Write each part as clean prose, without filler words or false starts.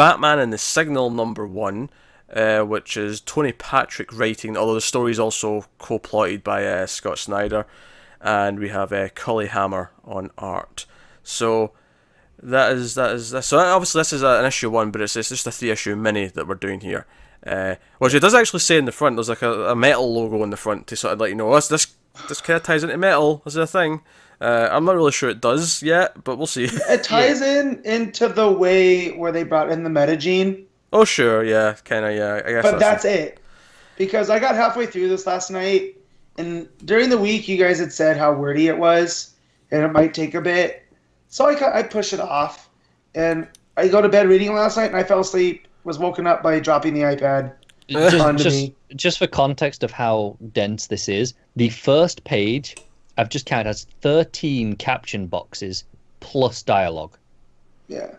Batman and the Signal #1, which is Tony Patrick writing, although the story is also co-plotted by Scott Snyder, and we have Cully Hammer on art. So that is. So obviously this is an issue 1, but it's just a 3-issue mini that we're doing here. Which it does actually say in the front. There's like a metal logo in the front to sort of let you know this kind of ties into metal. Is it a thing? I'm not really sure it does yet, but we'll see. It ties into the way where they brought in the metagene. Oh sure, yeah, kind of, yeah. I guess. But that's it. Because I got halfway through this last night, and during the week you guys had said how wordy it was, and it might take a bit. So I pushed it off, and I go to bed reading last night, and I fell asleep. Was woken up by dropping the iPad onto me. Just for context of how dense this is, the first page I've just counted has 13 caption boxes plus dialogue. Yeah.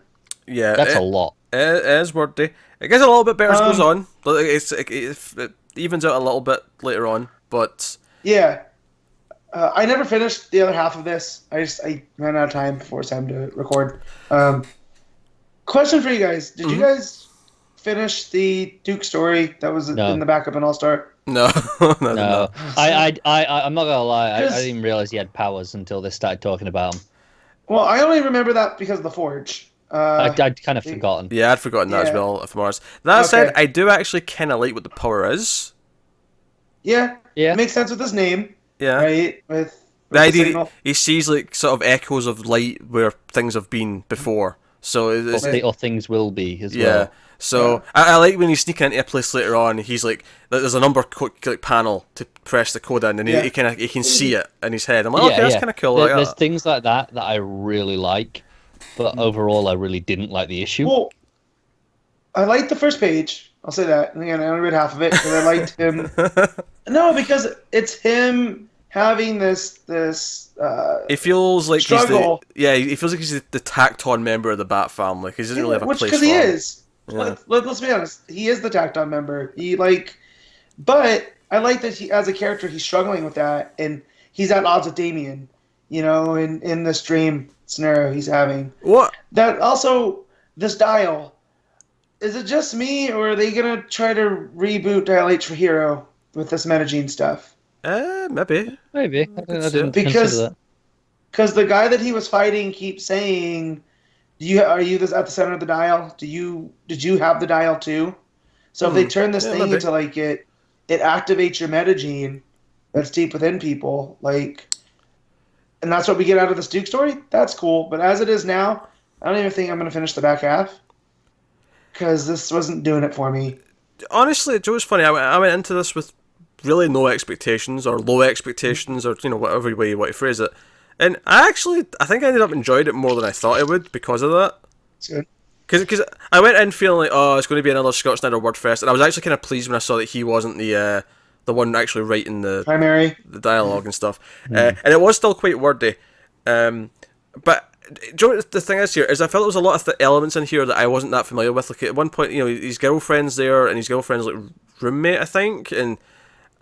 Yeah. That's a lot. It is wordy. It gets a little bit better as it goes on. But it evens out a little bit later on. But yeah. I never finished the other half of this. I ran out of time before it's time to record. Question for you guys. Did you guys finish the Duke story that was in the backup in All-Star? No. No. I'm not gonna lie. I didn't even realize he had powers until they started talking about him. Well, I only remember that because of the Forge. I'd kind of forgotten. Yeah, I'd forgotten that as well, if I'm honest. That said, I do actually kind of like what the power is. Yeah. It makes sense with his name. Yeah. Right? With the idea he sees like sort of echoes of light where things have been before. So or things will be as well. So I like when he's sneaking into a place later on. He's like, there's a number panel to press the code in, and he can see it in his head. I'm like, okay, that's kind of cool. There's things like that I really like, but overall, I really didn't like the issue. Well, I liked the first page. I'll say that. And again, I only read half of it because I liked him. No, because it's him having this. He feels like struggle. He feels like he's the tacked-on member of the Bat family because he doesn't really have a place for him. Because he is. Yeah. Let's be honest. He is the tacked-on member. But I like that as a character, he's struggling with that, and he's at odds with Damian. In this dream scenario he's having. What? That also, this Dial. Is it just me, or are they gonna try to reboot Dial H for Hero with this metagene stuff? Maybe. I didn't consider that. Because the guy that he was fighting keeps saying, are you at the center of the dial? Did you have the dial too? So if they turn this thing into like it activates your metagene that's deep within people, and that's what we get out of this Duke story. That's cool. But as it is now, I don't even think I'm going to finish the back half because this wasn't doing it for me. Honestly, Joe's funny. I went into this with really no expectations or low expectations or whatever way you want to phrase it. And I think I ended up enjoying it more than I thought I would because of that. That's good. Because I went in feeling like, it's going to be another Scott Snyder Wordfest, and I was actually kind of pleased when I saw that he wasn't the one actually writing the dialogue and stuff. And it was still quite wordy. But Joe, the thing is here is I felt there was a lot of elements in here that I wasn't that familiar with. Like at one point, his girlfriend's there, and his girlfriend's like roommate, I think, and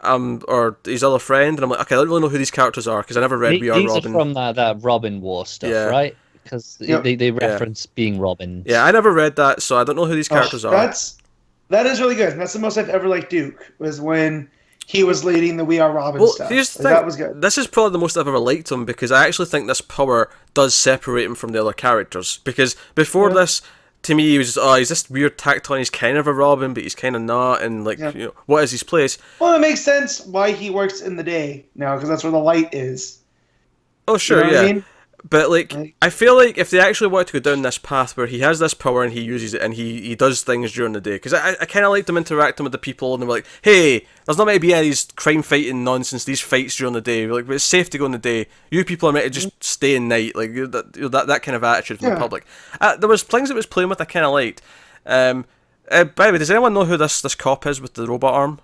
or his other friend, and I'm like, okay, I don't really know who these characters are because I never read We Are Robin. These are from that Robin War stuff, right? Because they reference being Robin. Yeah, I never read that, so I don't know who these characters are. That is really good. That's the most I've ever liked Duke, was when he was leading the We Are Robin stuff. Here's the thing. That was good. This is probably the most I've ever liked him because I actually think this power does separate him from the other characters. Because before this, to me, he was just, he's this weird tacked on. He's kind of a Robin, but he's kind of not. And what is his place? Well, it makes sense why he works in the day now, because that's where the light is. Oh, sure, what I mean? But I feel like if they actually wanted to go down this path where he has this power and he uses it and he does things during the day, because I kind of liked him interacting with the people and they were like, hey, there's not meant to be any of these crime fighting nonsense, these fights during the day. Like, it's safe to go in the day. You people are meant to just stay in night, like that kind of attitude from the public. There was things it was playing with I kind of liked. By the way, does anyone know who this cop is with the robot arm?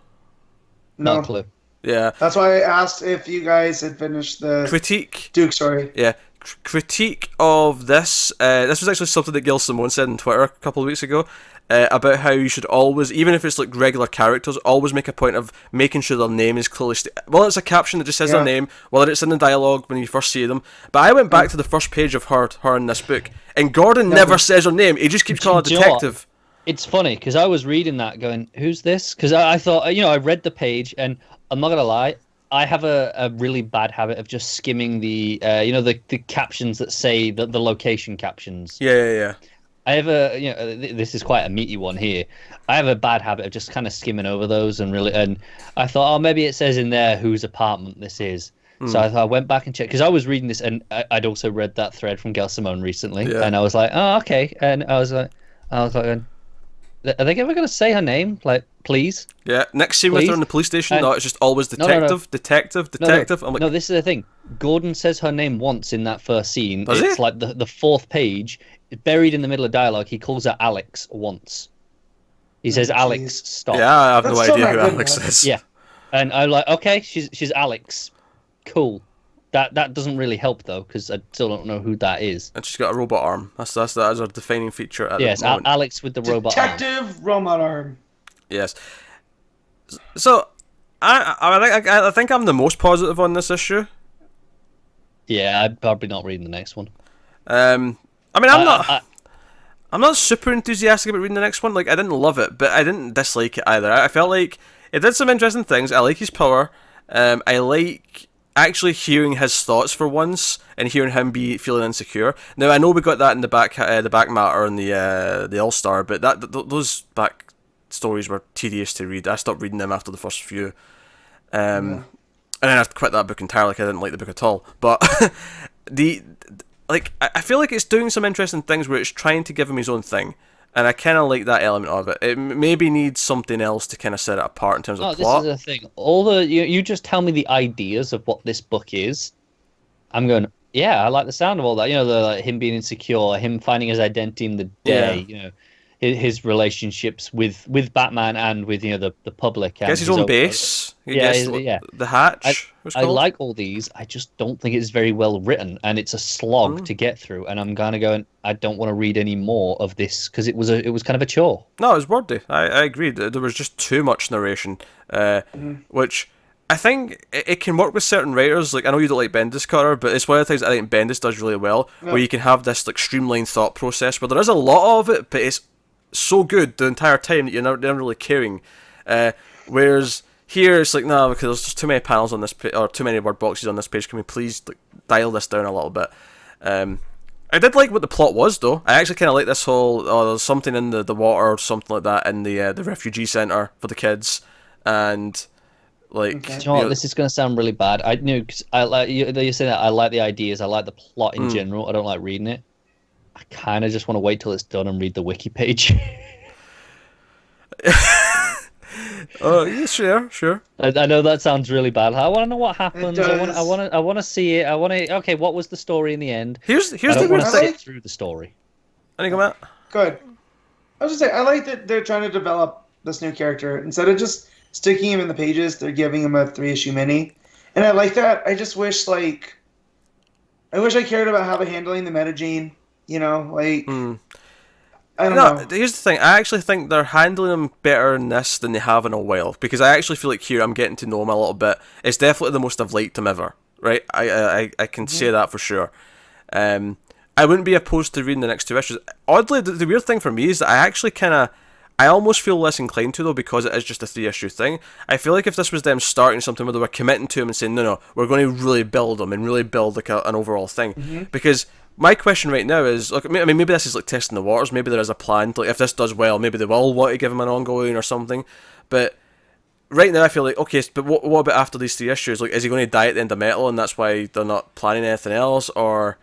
No. Not a clue. Yeah. That's why I asked if you guys had finished the critique Duke story. Yeah. Critique of this. This was actually something that Gil Simone said on Twitter a couple of weeks ago about how you should always, even if it's like regular characters, always make a point of making sure their name is clearly whether it's a caption that just says their name, whether it's in the dialogue when you first see them. But I went back to the first page of her in this book, and Gordon never says her name. He just keeps calling her detective. It's funny because I was reading that going, who's this? Because I thought, I read the page and I'm not going to lie. I have a really bad habit of just skimming the captions that say the location captions. Yeah. I have this is quite a meaty one here. I have a bad habit of just kind of skimming over those and I thought, oh, maybe it says in there whose apartment this is. So I went back and checked because I was reading this and I'd also read that thread from Gail Simone recently, and I was like, oh, okay, and I was like, are they ever going to say her name? Like, please? Yeah, next scene with her in the police station, no, it's just always detective. I'm like, no, this is the thing. Gordon says her name once in that first scene. Does it's he? like the fourth page, buried in the middle of dialogue. He calls her Alex once. He says, Alex, stop. Yeah, I have That's no still idea not who good Alex enough. is. Yeah, and I'm like, okay, she's Alex. Cool. That doesn't really help though, because I still don't know who that is. And she's got a robot arm. That is her defining feature at Yes, the moment. Alex with the robot arm. Detective robot arm. Yes. So, I think I'm the most positive on this issue. Yeah, I'm probably not reading the next one. I mean, I'm not super enthusiastic about reading the next one. Like, I didn't love it, but I didn't dislike it either. I felt like it did some interesting things. I like his power. I like actually hearing his thoughts for once and hearing him be feeling insecure. Now, I know we got that in the back matter in the All Star, but those back stories were tedious to read. I stopped reading them after the first few. And then I quit that book entirely. I didn't like the book at all. But I feel like it's doing some interesting things where it's trying to give him his own thing, and I kind of like that element of it. It maybe needs something else to kind of set it apart in terms of plot. This is the thing. You just tell me the ideas of what this book is. I'm going, yeah, I like the sound of all that. Him being insecure, him finding his identity in the day. His relationships with Batman and with the public. He gets his own base. The Hatch. I like all these. I just don't think it's very well written, and it's a slog to get through. And I'm kind of going, I don't want to read any more of this because it was kind of a chore. No, it was wordy. I agreed. There was just too much narration, which I think it can work with certain writers. Like, I know you don't like Bendis cutter, but it's one of the things I think Bendis does really well, where you can have this like streamlined thought process where there is a lot of it, but it's so good the entire time that you're never really caring. Whereas here it's like, no, because there's just too many panels on this or too many word boxes on this page. Can we please dial this down a little bit? I did like what the plot was, though. I actually kind of like this whole there's something in the water or something like that in the refugee center for the kids, and like. Okay. Do you know what? This is going to sound really bad. I knew because I like you saying that. I like the ideas. I like the plot in general. I don't like reading it. I kind of just want to wait till it's done and read the wiki page. Yeah, sure. I know that sounds really bad. I want to know what happens. I want to see it. Okay, what was the story in the end? Here's I the don't want to thing. sit through the story. Any comment? Good. I was just saying, I like that they're trying to develop this new character instead of just sticking him in the pages. They're giving him a 3-issue mini, and I like that. I just wish I cared about how they're handling the metagene. I don't know. Here's the thing. I actually think they're handling him better in this than they have in a while, because I actually feel like here I'm getting to know him a little bit. It's definitely the most I've liked him ever. Right? I can say that for sure. I wouldn't be opposed to reading the next 2 issues. Oddly, the weird thing for me is that I almost feel less inclined to, though, because it is just a 3-issue thing. I feel like if this was them starting something where they were committing to him and saying, no, we're going to really build him and really build like an overall thing. Because my question right now is, look, I mean, maybe this is like testing the waters. Maybe there is a plan. Like, if this does well, maybe they will want to give him an ongoing or something. But right now, I feel like, okay, but what about after these 3 issues? Like, is he going to die at the end of Metal, and that's why they're not planning anything else? Or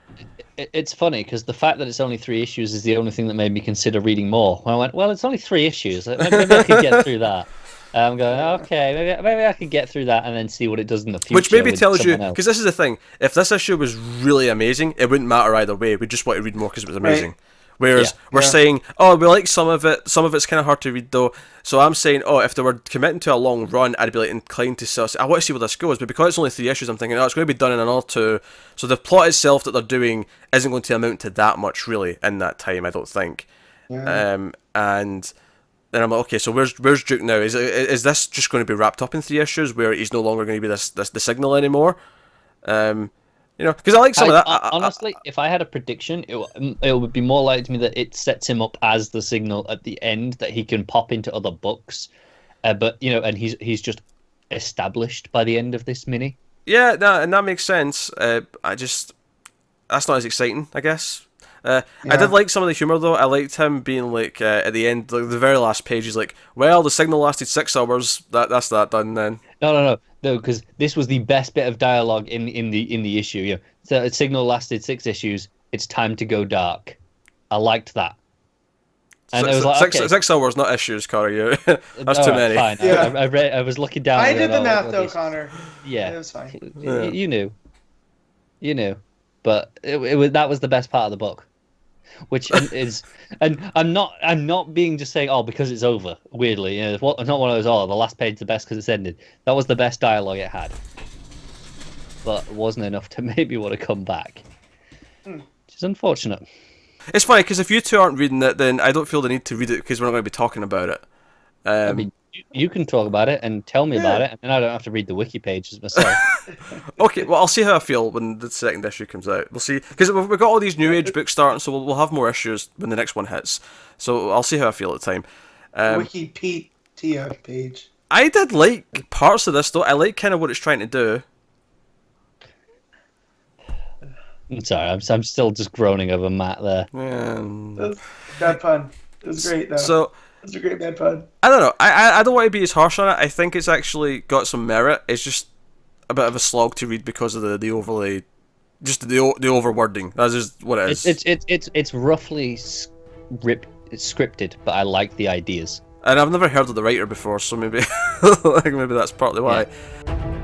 it's funny because the fact that it's only 3 issues is the only thing that made me consider reading more. When I went, well, it's only 3 issues. Maybe I could get through that. I'm going, okay, maybe I could get through that and then see what it does in the future. Which maybe tells you, because this is the thing, if this issue was really amazing, it wouldn't matter either way. We just want to read more because it was amazing. Right. Whereas we're saying, oh, we like some of it's kind of hard to read though. So I'm saying, oh, if they were committing to a long run, I'd be like inclined to say, I want to see where this goes. But because it's only 3 issues, I'm thinking, oh, it's going to be done in another 2. So the plot itself that they're doing isn't going to amount to that much really in that time, I don't think. Yeah. And then I'm like, okay, so where's Duke now? Is this just going to be wrapped up in 3 issues where he's no longer going to be the signal anymore? You know, because I like some of that. Honestly, if I had a prediction, it would be more likely to me that it sets him up as the Signal at the end, that he can pop into other books. But you know, and he's just established by the end of this mini. Yeah, and that makes sense. That's not as exciting, I guess. I did like some of the humor though. I liked him being like at the end, like the very last page, he's like, "Well, the Signal lasted 6 hours. That's that done then." No, because this was the best bit of dialogue in the issue. Yeah, so Signal lasted 6 issues. It's time to go dark. I liked that. And it was like 6 hours, not issues, Connor. That's too many. Fine. Yeah. I was looking down. I did the math though, Connor. Yeah, it was fine. Yeah. You knew, but that was the best part of the book. Which is, and I'm not being just saying, because it's over. Weirdly, it's not one of those. The last page is the best because it's ended. That was the best dialogue it had, but it wasn't enough to make me want to come back, which is unfortunate. It's funny because if you two aren't reading it, then I don't feel the need to read it because we're not going to be talking about it. I mean, you can talk about it and tell me about it, and then I don't have to read the wiki pages myself. Okay, well, I'll see how I feel when the second issue comes out. We'll see, because we've got all these New Age books starting, so we'll have more issues when the next one hits. So I'll see how I feel at the time. Wikipedia page. I did like parts of this, though. I like kind of what it's trying to do. I'm sorry, I'm still just groaning over Matt there. That's bad pun. It was great, though. So... It's a great bad pun. I don't know. I don't want to be as harsh on it. I think it's actually got some merit. It's just a bit of a slog to read because of the overly, just the overwording. That's just what it is. It's roughly scripted, but I like the ideas. And I've never heard of the writer before, so maybe maybe that's partly why. Yeah.